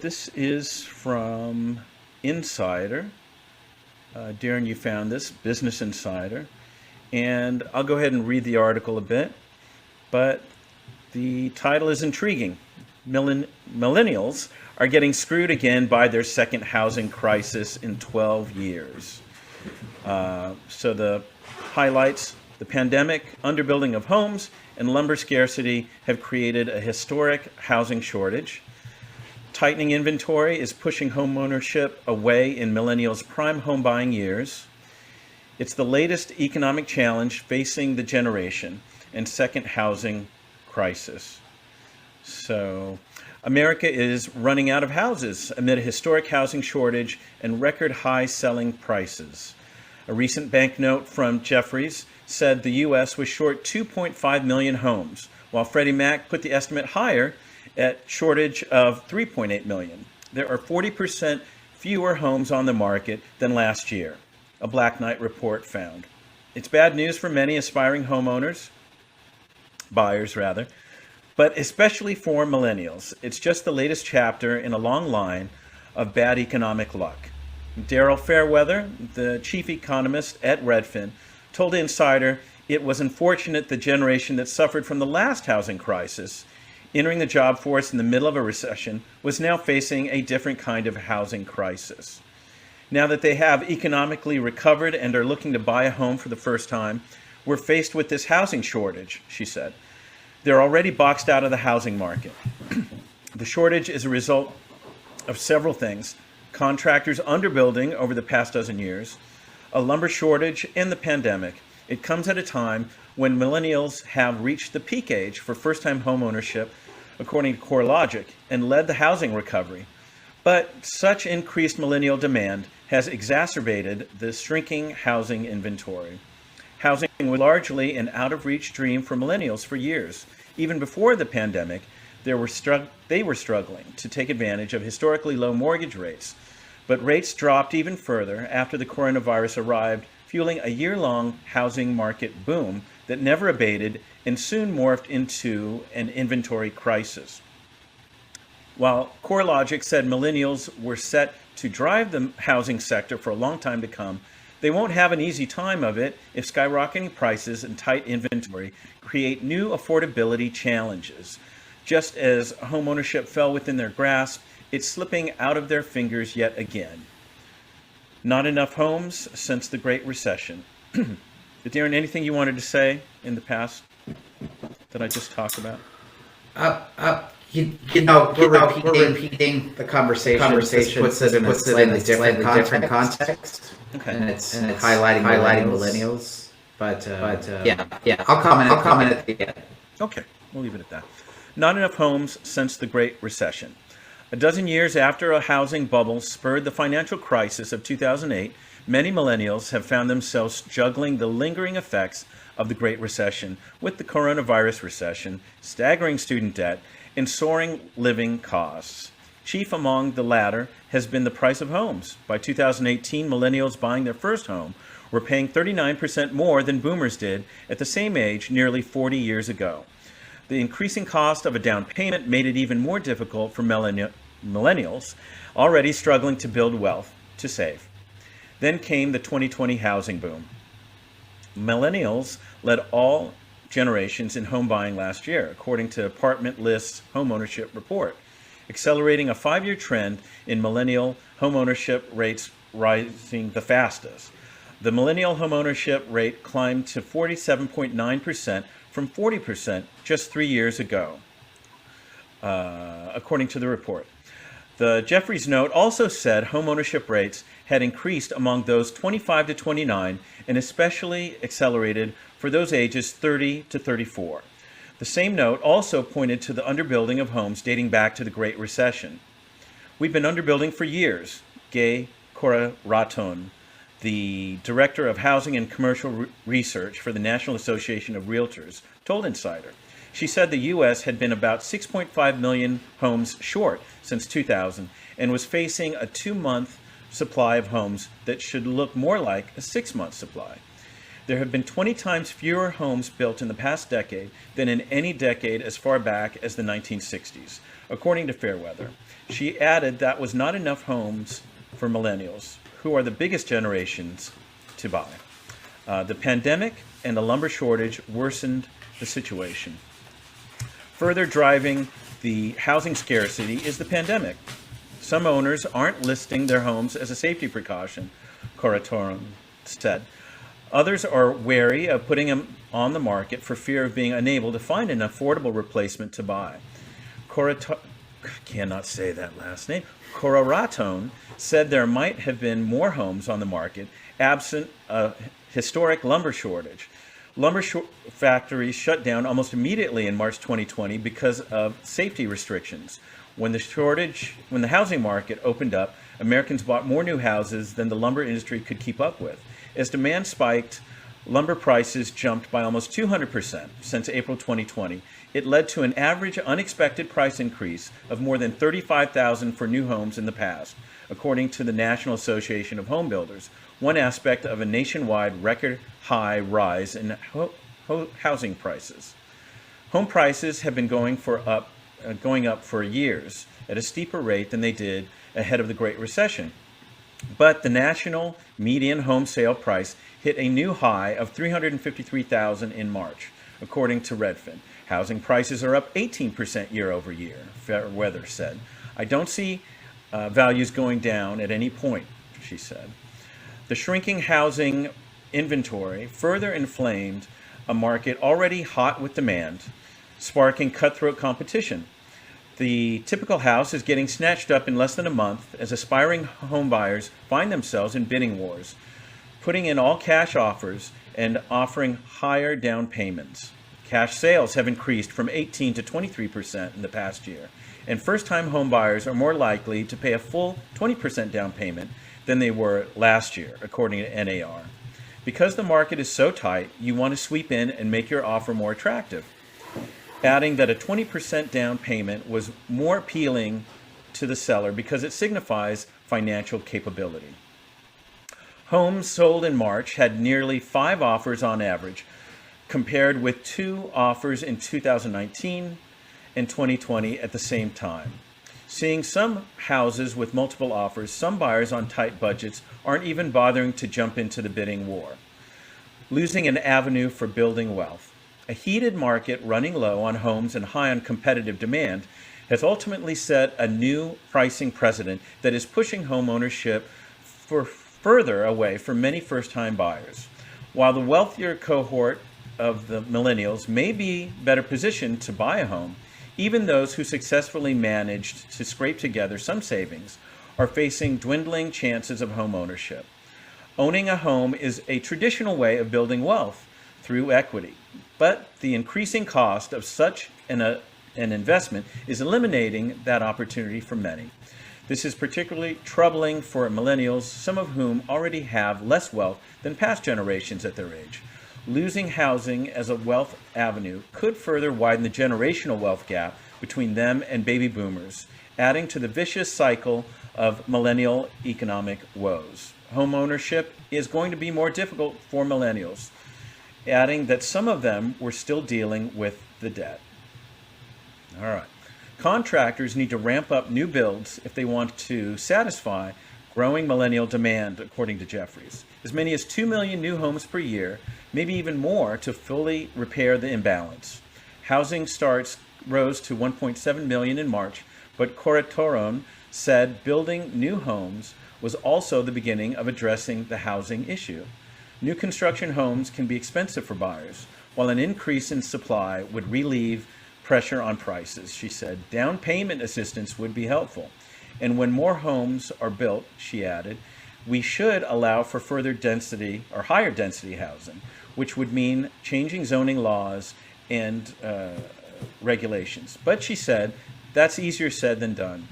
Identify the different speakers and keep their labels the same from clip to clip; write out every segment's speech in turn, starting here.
Speaker 1: this is from Insider. Darren, you found this, Business Insider. And I'll go ahead and read the article a bit. But the title is intriguing. Millennials are getting screwed again by their second housing crisis in 12 years. So the highlights: the pandemic, underbuilding of homes, and lumber scarcity have created a historic housing shortage. Tightening inventory is pushing homeownership away in millennials' prime home buying years. It's the latest economic challenge facing the generation and second housing crisis. So, America is running out of houses amid a historic housing shortage and record high selling prices. A recent banknote from Jefferies said the U.S. was short 2.5 million homes, while Freddie Mac put the estimate higher at shortage of 3.8 million. There are 40% fewer homes on the market than last year, a Black Knight report found. It's bad news for many aspiring buyers, but especially for millennials. It's just the latest chapter in a long line of bad economic luck. Daryl Fairweather, the chief economist at Redfin, told Insider it was unfortunate the generation that suffered from the last housing crisis, entering the job force in the middle of a recession, was now facing a different kind of housing crisis. Now that they have economically recovered and are looking to buy a home for the first time, we're faced with this housing shortage, she said. They're already boxed out of the housing market. The shortage is a result of several things: contractors underbuilding over the past dozen years, a lumber shortage, and the pandemic. It comes at a time when millennials have reached the peak age for first-time home ownership, according to CoreLogic, and led the housing recovery. But such increased millennial demand has exacerbated the shrinking housing inventory. Housing was largely an out-of-reach dream for millennials for years. Even before the pandemic, they were struggling to take advantage of historically low mortgage rates. But rates dropped even further after the coronavirus arrived, fueling a year-long housing market boom that never abated and soon morphed into an inventory crisis. While CoreLogic said millennials were set to drive the housing sector for a long time to come, they won't have an easy time of it if skyrocketing prices and tight inventory create new affordability challenges. Just as homeownership fell within their grasp, it's slipping out of their fingers yet again. Not enough homes since the Great Recession. Darren, anything you wanted to say in the past that I just talked about?
Speaker 2: We're repeating the conversation. Puts it in a slightly different context.
Speaker 1: Okay.
Speaker 2: And it's highlighting millennials. But yeah, I'll comment at the end.
Speaker 1: Okay, we'll leave it at that. Not enough homes since the Great Recession. A dozen years after a housing bubble spurred the financial crisis of 2008, many millennials have found themselves juggling the lingering effects of the Great Recession with the coronavirus recession, staggering student debt, and soaring living costs. Chief among the latter has been the price of homes. By 2018, millennials buying their first home were paying 39% more than boomers did at the same age nearly 40 years ago. The increasing cost of a down payment made it even more difficult for millennials already struggling to build wealth to save. Then came the 2020 housing boom. Millennials led all generations in home buying last year, according to Apartment List's homeownership report, accelerating a 5-year trend in millennial homeownership rates rising the fastest. The millennial homeownership rate climbed to 47.9% from 40% just 3 years ago, according to the report. The Jefferies note also said homeownership rates had increased among those 25 to 29 and especially accelerated for those ages 30 to 34. The same note also pointed to the underbuilding of homes dating back to the Great Recession. We've been underbuilding for years, Gay Corcoran, the director of housing and commercial research for the National Association of Realtors, told Insider. She said the U.S. had been about 6.5 million homes short since 2000 and was facing a 2-month supply of homes that should look more like a 6-month supply. There have been 20 times fewer homes built in the past decade than in any decade as far back as the 1960s, according to Fairweather. She added that was not enough homes for millennials, who are the biggest generations to buy. The pandemic and the lumber shortage worsened the situation. Further driving the housing scarcity is the pandemic. Some owners aren't listing their homes as a safety precaution, Corcoran said. Others are wary of putting them on the market for fear of being unable to find an affordable replacement to buy. Cannot say that last name. Corcoran said there might have been more homes on the market absent a historic lumber shortage. Lumber factories shut down almost immediately in March 2020 because of safety restrictions. When the housing market opened up, Americans bought more new houses than the lumber industry could keep up with. As demand spiked, lumber prices jumped by almost 200% since April 2020. It led to an average unexpected price increase of more than $35,000 for new homes in the past, according to the National Association of Home Builders, one aspect of a nationwide record high rise in housing prices. Home prices have been going up for years at a steeper rate than they did ahead of the Great Recession. But the national median home sale price hit a new high of $353,000 in March, according to Redfin. Housing prices are up 18% year over year, Fairweather said. I don't see values going down at any point, she said. The shrinking housing inventory further inflamed a market already hot with demand, sparking cutthroat competition. The typical house is getting snatched up in less than a month as aspiring home buyers find themselves in bidding wars, putting in all cash offers and offering higher down payments. Cash sales have increased from 18 to 23% in the past year, and first-time home buyers are more likely to pay a full 20% down payment than they were last year, according to NAR. Because the market is so tight, you want to sweep in and make your offer more attractive, adding that a 20% down payment was more appealing to the seller because it signifies financial capability. Homes sold in March had nearly 5 offers on average, compared with 2 offers in 2019 and 2020 at the same time. Seeing some houses with multiple offers, some buyers on tight budgets aren't even bothering to jump into the bidding war, losing an avenue for building wealth. A heated market running low on homes and high on competitive demand has ultimately set a new pricing precedent that is pushing home ownership further away from many first-time buyers. While the wealthier cohort of the millennials may be better positioned to buy a home, even those who successfully managed to scrape together some savings are facing dwindling chances of home ownership. Owning a home is a traditional way of building wealth through equity, but the increasing cost of such an investment is eliminating that opportunity for many. This is particularly troubling for millennials, some of whom already have less wealth than past generations at their age. Losing housing as a wealth avenue could further widen the generational wealth gap between them and baby boomers, adding to the vicious cycle of millennial economic woes. Home ownership is going to be more difficult for millennials, adding that some of them were still dealing with the debt. All right. Contractors need to ramp up new builds if they want to satisfy growing millennial demand, according to Jeffries. As many as 2 million new homes per year, maybe even more, to fully repair the imbalance. Housing starts rose to 1.7 million in March, but Corcoran said building new homes was also the beginning of addressing the housing issue. New construction homes can be expensive for buyers, while an increase in supply would relieve pressure on prices, she said. Down payment assistance would be helpful. And when more homes are built, she added, we should allow for further density or higher density housing, which would mean changing zoning laws and regulations. But she said, that's easier said than done.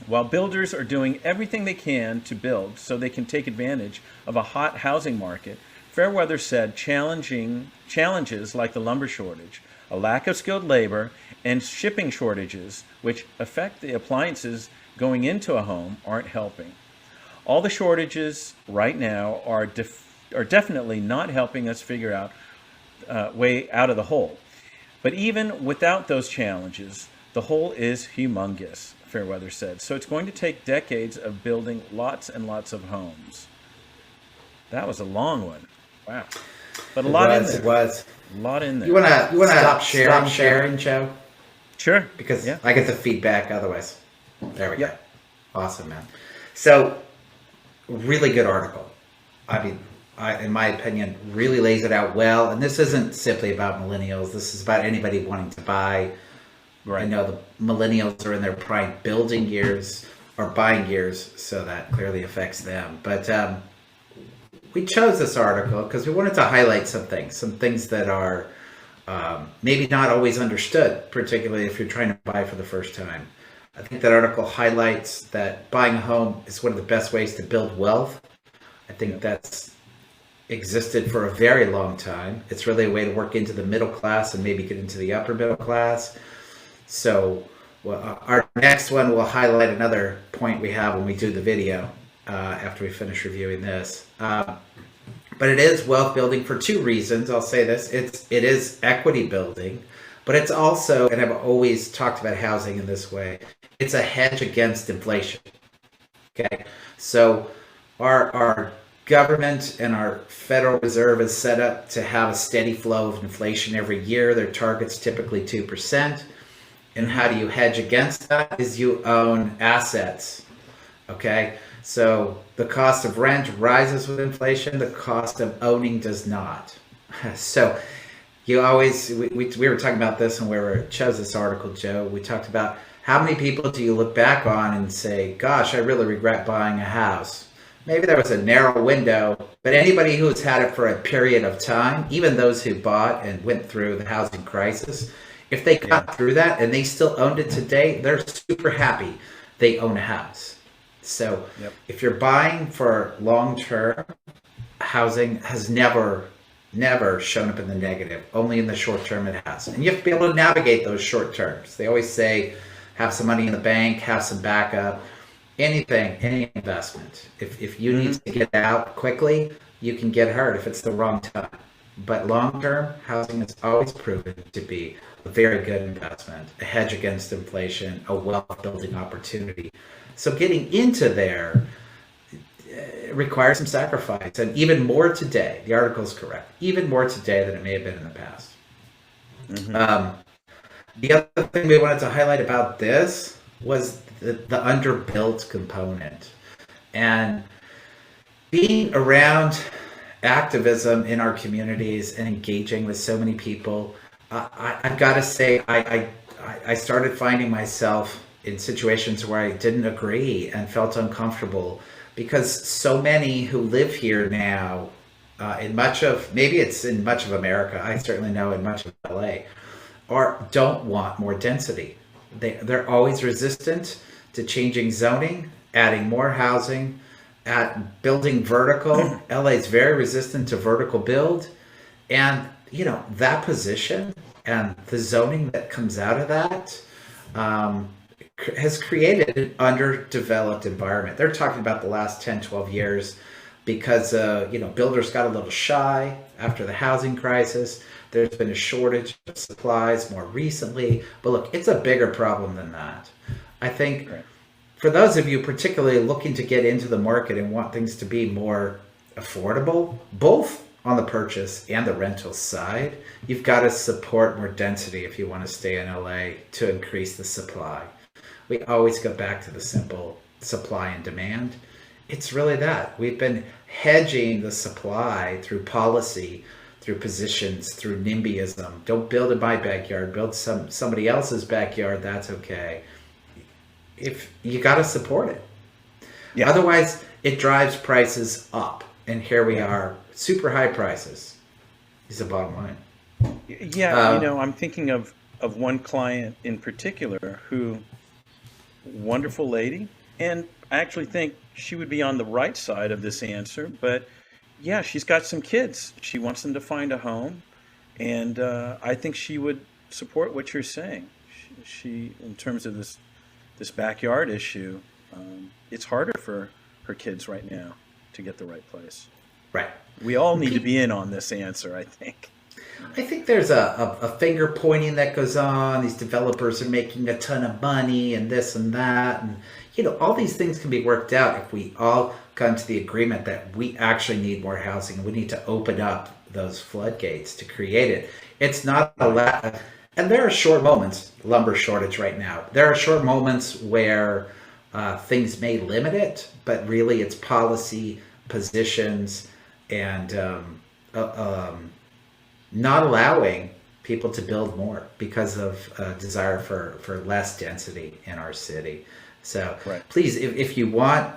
Speaker 1: While builders are doing everything they can to build so they can take advantage of a hot housing market, Fairweather said challenges like the lumber shortage, a lack of skilled labor, and shipping shortages, which affect the appliances going into a home, aren't helping. All the shortages right now are are definitely not helping us figure out way out of the hole. But even without those challenges, the hole is humongous, Fairweather said. So it's going to take decades of building lots and lots of homes. That was a long one. Wow. But a lot in there.
Speaker 2: It was.
Speaker 1: A lot in there.
Speaker 2: You wanna stop sharing, Joe?
Speaker 1: Sure.
Speaker 2: Because
Speaker 1: yeah.
Speaker 2: I get the feedback otherwise. There we
Speaker 1: Yep.
Speaker 2: go. Awesome, man. So, really good article. I mean, in my opinion, really lays it out well. And this isn't simply about millennials. This is about anybody wanting to buy.
Speaker 1: Right.
Speaker 2: I know the millennials are in their prime building years or buying years, so that clearly affects them. But we chose this article because we wanted to highlight some things that are maybe not always understood, particularly if you're trying to buy for the first time. I think that article highlights that buying a home is one of the best ways to build wealth. I think that's existed for a very long time. It's really a way to work into the middle class and maybe get into the upper middle class. So our next one will highlight another point we have when we do the video after we finish reviewing this. But it is wealth building for two reasons. I'll say this. It is equity building, but it's also, and I've always talked about housing in this way, it's a hedge against inflation. Okay. So our government and our Federal Reserve is set up to have a steady flow of inflation every year. Their target's typically 2%. And how do you hedge against that? Is you own assets. Okay. So the cost of rent rises with inflation. The cost of owning does not. So you always, we were talking about this when we chose this article, Joe. We talked about how many people do you look back on and say, gosh, I really regret buying a house. Maybe there was a narrow window, but anybody who's had it for a period of time, even those who bought and went through the housing crisis, if they got through that and they still owned it today, they're super happy they own a house. So if you're buying for long-term, housing has never shown up in the negative. Only in the short term it has. And you have to be able to navigate those short terms. They always say, have some money in the bank, have some backup, anything, any investment. If you need to get out quickly, you can get hurt if it's the wrong time. But long-term, housing has always proven to be a very good investment, a hedge against inflation, a wealth-building opportunity. So getting into there requires some sacrifice, and even more today. The article is correct. Even more today than it may have been in the past. The other thing we wanted to highlight about this was the underbuilt component. And being around activism in our communities and engaging with so many people, I've got to say, I started finding myself in situations where I didn't agree and felt uncomfortable because so many who live here now, maybe it's in much of America, I certainly know in much of LA, don't want more density. They're always resistant to changing zoning, adding more housing, at building vertical. LA is very resistant to vertical build. And, that position and the zoning that comes out of that has created an underdeveloped environment. They're talking about the last 10, 12 years because, builders got a little shy after the housing crisis. There's been a shortage of supplies more recently. But look, it's a bigger problem than that. I think for those of you particularly looking to get into the market and want things to be more affordable, both on the purchase and the rental side, you've got to support more density if you want to stay in LA to increase the supply. We always go back to the simple supply and demand. It's really that. We've been hedging the supply through policy, through positions, through NIMBYism. Don't build in my backyard, build somebody else's backyard, that's okay. If you got to support it. Yeah. Otherwise, it drives prices up. And here we are, super high prices is the bottom line.
Speaker 1: Yeah, I'm thinking of one client in particular who, wonderful lady, and I actually think she would be on the right side of this answer, but yeah, she's got some kids. She wants them to find a home, and I think she would support what you're saying. She in terms of this backyard issue, it's harder for her kids right now to get the right place.
Speaker 2: Right.
Speaker 1: We all need to be in on this answer, I think.
Speaker 2: I think there's a finger pointing that goes on. These developers are making a ton of money and this and that. And, all these things can be worked out if we all come to the agreement that we actually need more housing and we need to open up those floodgates to create it. It's not a lot. And there are short moments, lumber shortage right now. There are short moments where things may limit it, but really it's policy, positions, and not allowing people to build more because of desire for less density in our city. So please, if you want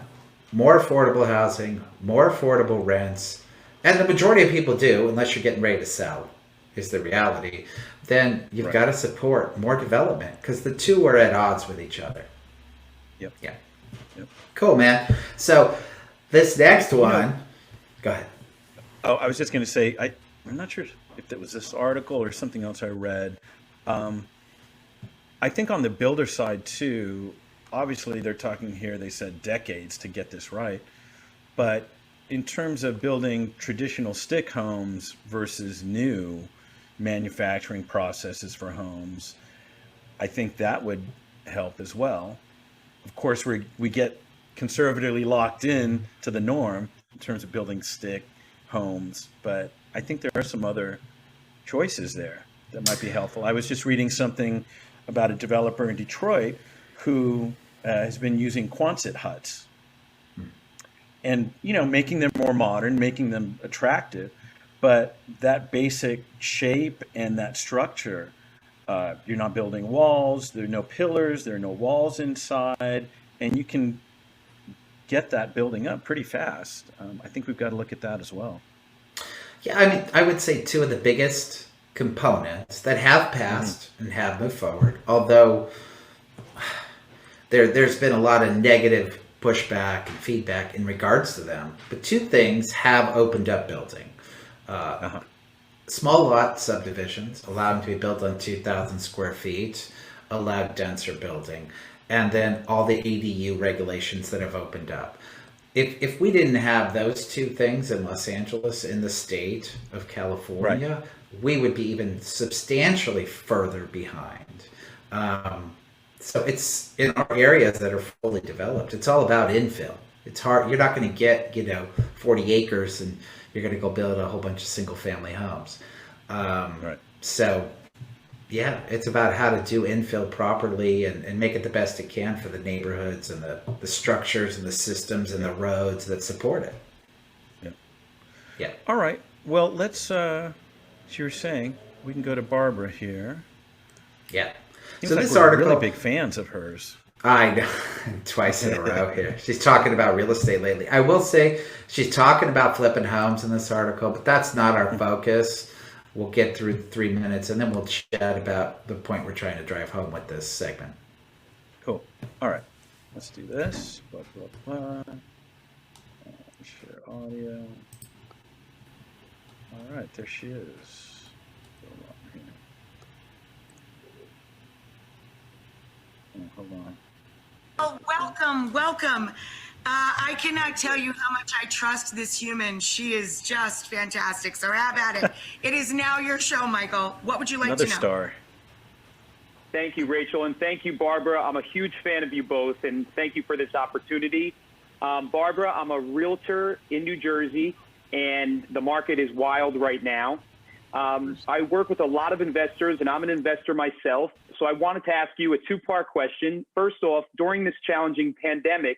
Speaker 2: more affordable housing, more affordable rents, and the majority of people do, unless you're getting ready to sell, is the reality, then you've got to support more development because the two are at odds with each other.
Speaker 1: Yep.
Speaker 2: Yeah.
Speaker 1: Yep.
Speaker 2: Cool, man. So this next one, go ahead.
Speaker 1: Oh, I was just going to say, I'm not sure if it was this article or something else I read. I think on the builder side too, obviously they're talking here, they said decades to get this right. But in terms of building traditional stick homes versus new manufacturing processes for homes, I think that would help as well. Of course, we get conservatively locked in to the norm in terms of building stick homes, but I think there are some other choices there that might be helpful. I was just reading something about a developer in Detroit who has been using Quonset huts and, making them more modern, making them attractive, but that basic shape and that structure, you're not building walls, there are no pillars, there are no walls inside, and you can get that building up pretty fast. I think we've got to look at that as well.
Speaker 2: Yeah, I mean, I would say two of the biggest components that have passed and have moved forward, although there's been a lot of negative pushback and feedback in regards to them. But two things have opened up building. Small lot subdivisions, allow them to be built on 2,000 square feet, allow denser building, and then all the ADU regulations that have opened up. If we didn't have those two things in Los Angeles, in the state of California, we would be even substantially further behind. So it's in our areas that are fully developed. It's all about infill. It's hard. You're not going to get 40 acres and you're going to go build a whole bunch of single family homes. So yeah, it's about how to do infill properly and make it the best it can for the neighborhoods and the structures and the systems and the roads that support it. Yeah.
Speaker 1: All right. Well, let's, as you were saying, we can go to Barbara here.
Speaker 2: Yeah.
Speaker 1: Seems
Speaker 2: so
Speaker 1: like
Speaker 2: this
Speaker 1: we're
Speaker 2: article,
Speaker 1: really big fans of hers.
Speaker 2: I know, twice in a row here. She's talking about real estate lately. I will say she's talking about flipping homes in this article, but that's not our focus. We'll get through 3 minutes and then we'll chat about the point we're trying to drive home with this segment.
Speaker 1: Cool. All right. Let's do this. Blah, blah, blah. Share audio. All right. There she is. Hold on.
Speaker 3: Oh, welcome. I cannot tell you how much I trust this human. She is just fantastic. So have at it. It is now your show, Michael. What would you like
Speaker 1: Another
Speaker 3: to know?
Speaker 1: star.
Speaker 4: Thank you, Rachel, and thank you, Barbara. I'm a huge fan of you both, and thank you for this opportunity. Barbara, I'm a realtor in New Jersey, and the market is wild right now. I work with a lot of investors, and I'm an investor myself. So I wanted to ask you a two-part question. First off, during this challenging pandemic,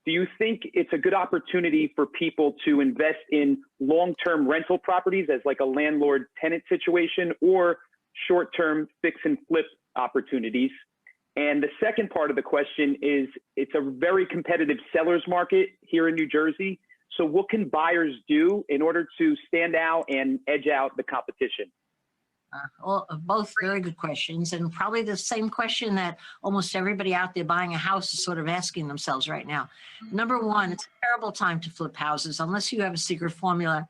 Speaker 4: do you think it's a good opportunity for people to invest in long-term rental properties as like a landlord-tenant situation or short-term fix and flip opportunities? And the second part of the question is it's a very competitive seller's market here in New Jersey. So what can buyers do in order to stand out and edge out the competition?
Speaker 5: Well, both very good questions, and probably the same question that almost everybody out there buying a house is sort of asking themselves right now. Number one, it's a terrible time to flip houses unless you have a secret formula.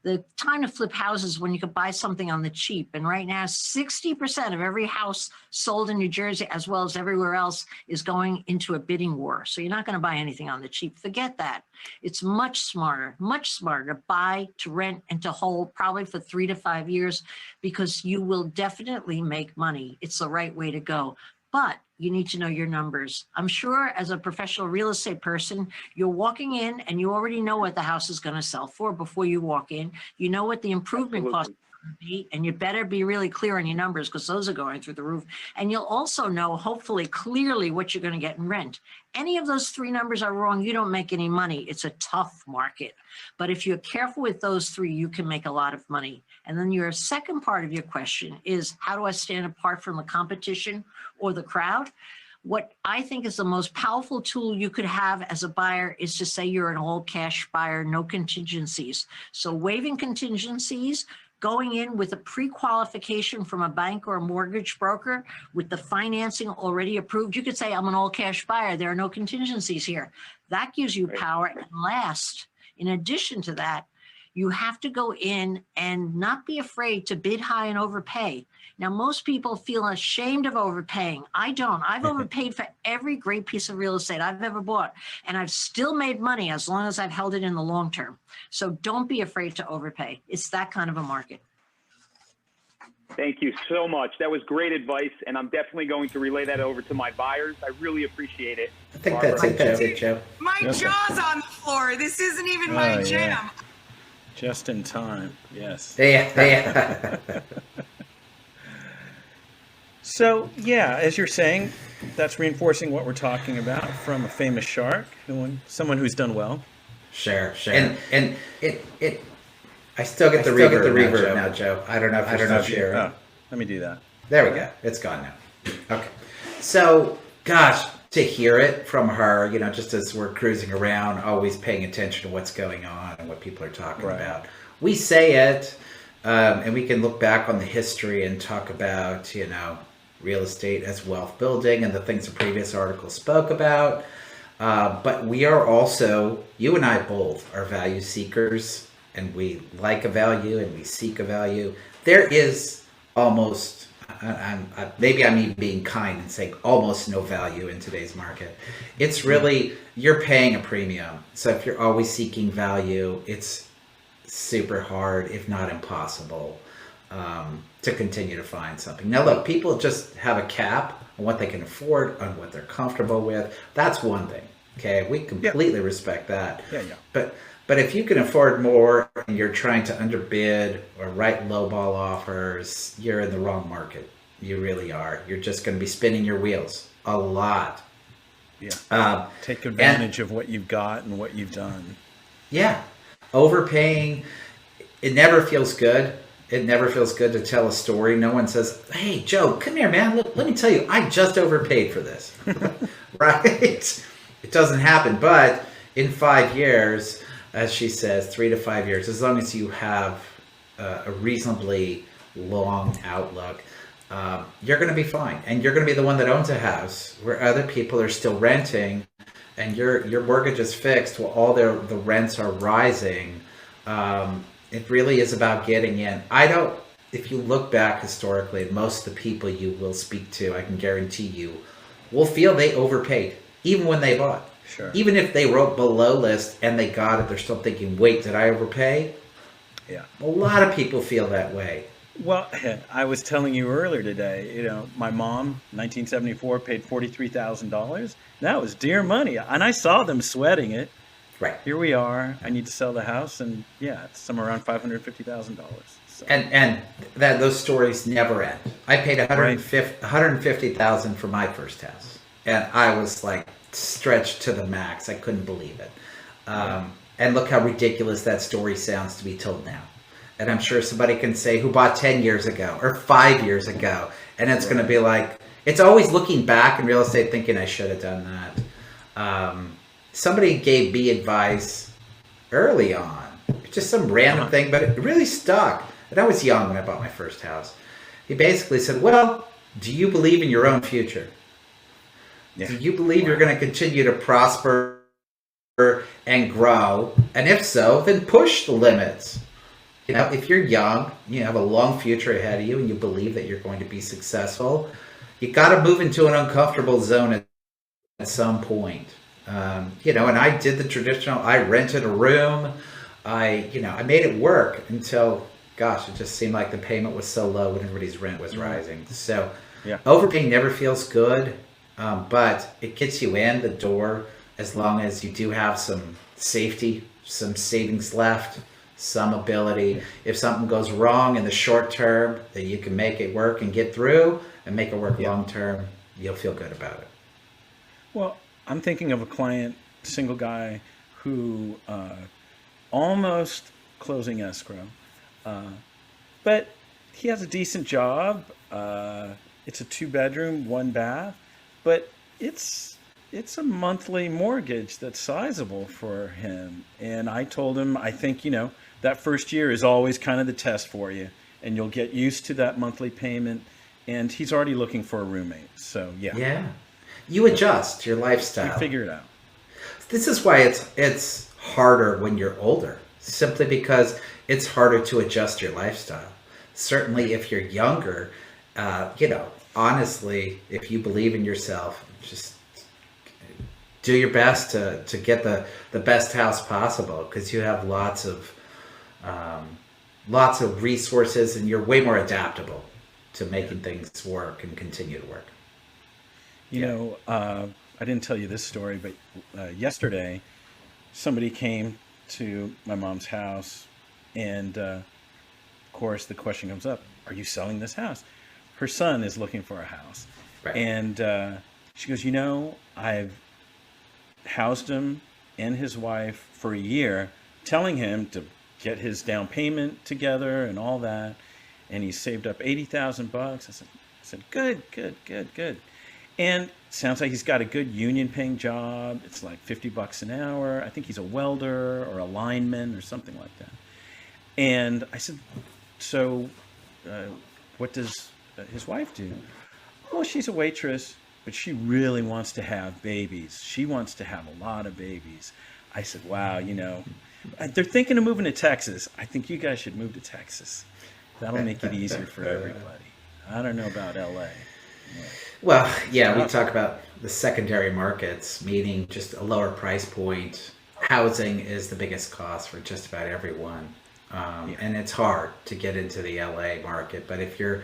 Speaker 5: the time to flip houses when you could buy something on the cheap. And right now, 60% of every house sold in New Jersey, as well as everywhere else, is going into a bidding war. So you're not going to buy anything on the cheap. Forget that. It's much smarter to buy, to rent, and to hold probably for 3 to 5 years, because you will definitely make money. It's the right way to go. But you need to know your numbers. I'm sure as a professional real estate person, you're walking in and you already know what the house is going to sell for before you walk in. You know what the improvement cost is going to be, and you better be really clear on your numbers because those are going through the roof. And you'll also know, hopefully, clearly what you're going to get in rent. Any of those 3 numbers are wrong, you don't make any money. It's a tough market. But if you're careful with those 3, you can make a lot of money. And then your second part of your question is, how do I stand apart from the competition or the crowd? What I think is the most powerful tool you could have as a buyer is to say you're an all cash buyer, no contingencies. So waiving contingencies, going in with a pre-qualification from a bank or a mortgage broker with the financing already approved. You could say, I'm an all cash buyer. There are no contingencies here. That gives you power. And last, in addition to that, you have to go in and not be afraid to bid high and overpay. Now, most people feel ashamed of overpaying. I don't. I've overpaid for every great piece of real estate I've ever bought, and I've still made money as long as I've held it in the long term. So don't be afraid to overpay. It's that kind of a market.
Speaker 4: Thank you so much. That was great advice, and I'm definitely going to relay that over to my buyers. I really appreciate it.
Speaker 2: I think
Speaker 4: Barbara.
Speaker 2: that's it, Joe.
Speaker 3: My
Speaker 1: Yes, sir.
Speaker 3: jaw's on the floor. This isn't even my
Speaker 1: Oh,
Speaker 3: jam.
Speaker 1: yeah. Just in time. Yes.
Speaker 2: Yeah.
Speaker 1: So, yeah, as you're saying, that's reinforcing what we're talking about from a famous shark, someone who's done well.
Speaker 2: Sure. And it. I still get the reverb now, Joe. I don't know if you're sharing.
Speaker 1: Oh, let me do that.
Speaker 2: There we go. It's gone now. Okay. So, gosh, to hear it from her, just as we're cruising around, always paying attention to what's going on and what people are talking
Speaker 1: Right.
Speaker 2: about. We say it, and we can look back on the history and talk about, real estate as wealth building and the things the previous article spoke about. But we are also, you and I both are value seekers, and we like a value and we seek a value. There is almost, maybe I'm even being kind and saying almost no value in today's market. It's really, you're paying a premium. So if you're always seeking value, it's super hard, if not impossible, to continue to find something. Now look, people just have a cap on what they can afford, on what they're comfortable with. That's one thing. Okay, we completely respect that.
Speaker 1: Yeah.
Speaker 2: But if you can afford more and you're trying to underbid or write lowball offers, you're in the wrong market. You really are. You're just going to be spinning your wheels a lot.
Speaker 1: Yeah. Take advantage of what you've got and what you've done.
Speaker 2: Yeah. Overpaying, it never feels good. It never feels good to tell a story. No one says, hey, Joe, come here, man. Let me tell you, I just overpaid for this. Right? It doesn't happen. But in 5 years, as she says, 3 to 5 years, as long as you have a reasonably long outlook, you're going to be fine. And you're going to be the one that owns a house where other people are still renting, and your mortgage is fixed while all the rents are rising. It really is about getting in. If you look back historically, most of the people you will speak to, I can guarantee you, will feel they overpaid, even when they bought.
Speaker 1: Sure.
Speaker 2: Even if they wrote below list and they got it, they're still thinking, wait, did I overpay?
Speaker 1: Yeah.
Speaker 2: A lot of people feel that way.
Speaker 1: Well, I was telling you earlier today, my mom, 1974, paid $43,000. That was dear money. And I saw them sweating it.
Speaker 2: Right.
Speaker 1: Here we are. I need to sell the house. And yeah, it's somewhere around $550,000. So.
Speaker 2: And those stories never end. I paid $150,000 for my first house. And I was like stretched to the max. I couldn't believe it. And look how ridiculous that story sounds to be told now. And I'm sure somebody can say who bought 10 years ago or 5 years ago. And it's going to be like, it's always looking back in real estate thinking I should have done that. Somebody gave me advice early on, just some random thing, but it really stuck. And I was young when I bought my first house. He basically said, well, do you believe in your own future? Yeah. Do you believe you're going to continue to prosper and grow? And if so, then push the limits. You know, if you're young, you have a long future ahead of you, and you believe that you're going to be successful, you got to move into an uncomfortable zone at some point. You know, and I did the traditional. I rented a room. I made it work until, gosh, it just seemed like the payment was so low when everybody's rent was rising. So,
Speaker 1: Yeah.
Speaker 2: overpaying never feels good, but it gets you in the door as long as you do have some safety, some savings left, some ability. If something goes wrong in the short term, that you can make it work and get through, and make it work long term, you'll feel good about it.
Speaker 1: Well, I'm thinking of a client, single guy, who almost closing escrow, but he has a decent job. It's a 2-bedroom, 1-bath, but it's a monthly mortgage that's sizable for him. And I told him, I think, that first year is always kind of the test for you, and you'll get used to that monthly payment. And he's already looking for a roommate. So
Speaker 2: Yeah. You adjust your lifestyle.
Speaker 1: you figure it out.
Speaker 2: This is why it's harder when you're older, simply because it's harder to adjust your lifestyle. Certainly if you're younger, honestly, if you believe in yourself, just do your best to get the best house possible, because you have lots of resources, and you're way more adaptable to making things work and continue to work.
Speaker 1: I didn't tell you this story, but yesterday somebody came to my mom's house, and of course the question comes up, are you selling this house? Her son is looking for a house.
Speaker 2: Right.
Speaker 1: And she goes, I've housed him and his wife for a year, telling him to get his down payment together and all that, and he saved up $80,000. I said, good. And sounds like he's got a good union paying job. It's like $50 an hour. I think he's a welder or a lineman or something like that. And I said, so what does his wife do? Well, she's a waitress, but she really wants to have babies. She wants to have a lot of babies. I said, wow, they're thinking of moving to Texas. I think you guys should move to Texas. That'll make it easier for everybody. I don't know about LA.
Speaker 2: Well, yeah, we talk about the secondary markets, meaning just a lower price point. Housing is the biggest cost for just about everyone. And it's hard to get into the LA market. But if you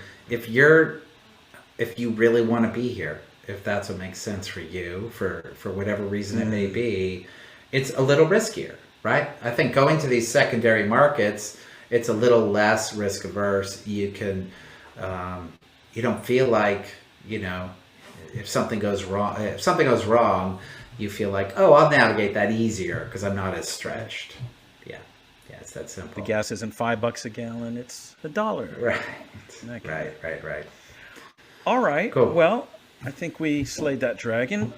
Speaker 2: really want to be here, if that's what makes sense for you, for whatever reason it may be, it's a little riskier, right? I think going to these secondary markets, it's a little less risk averse. You can, you don't feel like, if something goes wrong, you feel like, oh, I'll navigate that easier because I'm not as stretched. Yeah, it's that simple.
Speaker 1: The gas isn't $5 a gallon; it's $1.
Speaker 2: Right.
Speaker 1: All right.
Speaker 2: Cool.
Speaker 1: Well, I think we slayed that dragon.